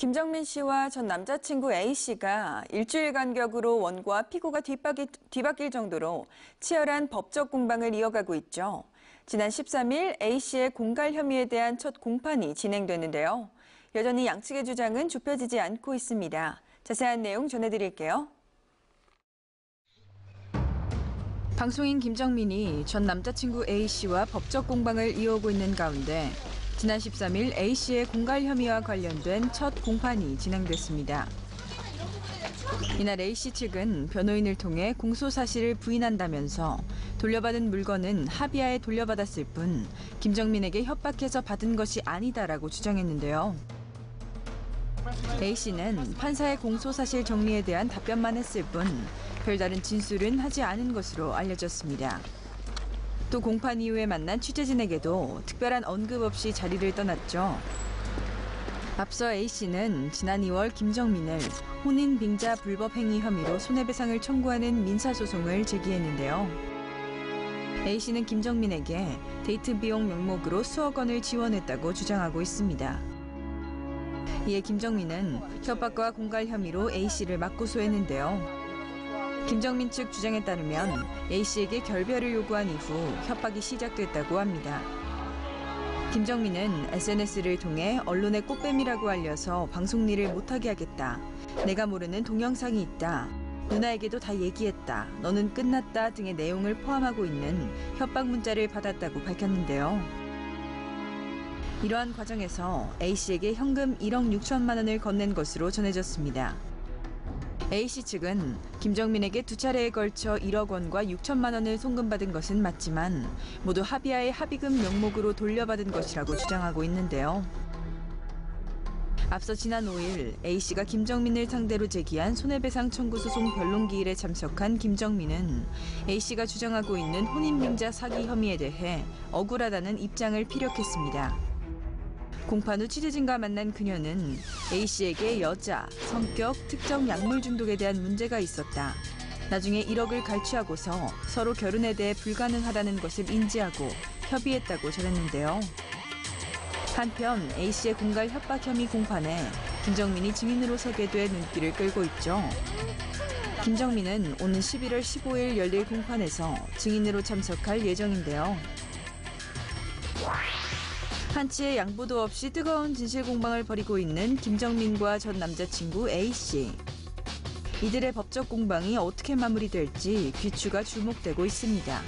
김정민 씨와 전 남자친구 A씨가 일주일 간격으로 원고와 피고가 뒤바뀔 정도로 치열한 법적 공방을 이어가고 있죠. 지난 13일 A씨의 공갈 혐의에 대한 첫 공판이 진행됐는데요. 여전히 양측의 주장은 좁혀지지 않고 있습니다. 자세한 내용 전해드릴게요. 방송인 김정민이 전 남자친구 A씨와 법적 공방을 이어오고 있는 가운데 지난 13일 A씨의 공갈 혐의와 관련된 첫 공판이 진행됐습니다. 이날 A씨 측은 변호인을 통해 공소 사실을 부인한다면서 돌려받은 물건은 합의하에 돌려받았을 뿐 김정민에게 협박해서 받은 것이 아니다라고 주장했는데요. A씨는 판사의 공소 사실 정리에 대한 답변만 했을 뿐 별다른 진술은 하지 않은 것으로 알려졌습니다. 또 공판 이후에 만난 취재진에게도 특별한 언급 없이 자리를 떠났죠. 앞서 A씨는 지난 2월 김정민을 혼인 빙자 불법 행위 혐의로 손해배상을 청구하는 민사소송을 제기했는데요. A씨는 김정민에게 데이트 비용 명목으로 수억 원을 지원했다고 주장하고 있습니다. 이에 김정민은 협박과 공갈 혐의로 A씨를 맞고소했는데요. 김정민 측 주장에 따르면 A씨에게 결별을 요구한 이후 협박이 시작됐다고 합니다. 김정민은 SNS를 통해 언론의 꽃뱀이라고 알려서 방송 일을 못하게 하겠다. 내가 모르는 동영상이 있다. 누나에게도 다 얘기했다. 너는 끝났다 등의 내용을 포함하고 있는 협박 문자를 받았다고 밝혔는데요. 이러한 과정에서 A씨에게 현금 1억 6천만 원을 건넨 것으로 전해졌습니다. A씨 측은 김정민에게 두 차례에 걸쳐 1억 원과 6천만 원을 송금받은 것은 맞지만 모두 합의하에 합의금 명목으로 돌려받은 것이라고 주장하고 있는데요. 앞서 지난 5일 A씨가 김정민을 상대로 제기한 손해배상 청구 소송 변론기일에 참석한 김정민은 A씨가 주장하고 있는 혼인빙자 사기 혐의에 대해 억울하다는 입장을 피력했습니다. 공판 후 취재진과 만난 그녀는 A씨에게 여자, 성격, 특정 약물 중독에 대한 문제가 있었다. 나중에 1억을 갈취하고서 서로 결혼에 대해 불가능하다는 것을 인지하고 협의했다고 전했는데요. 한편 A씨의 공갈 협박 혐의 공판에 김정민이 증인으로 서게 돼 눈길을 끌고 있죠. 김정민은 오는 11월 15일 열릴 공판에서 증인으로 참석할 예정인데요. 한치의 양보도 없이 뜨거운 진실 공방을 벌이고 있는 김정민과 전 남자친구 A씨. 이들의 법적 공방이 어떻게 마무리될지 귀추가 주목되고 있습니다.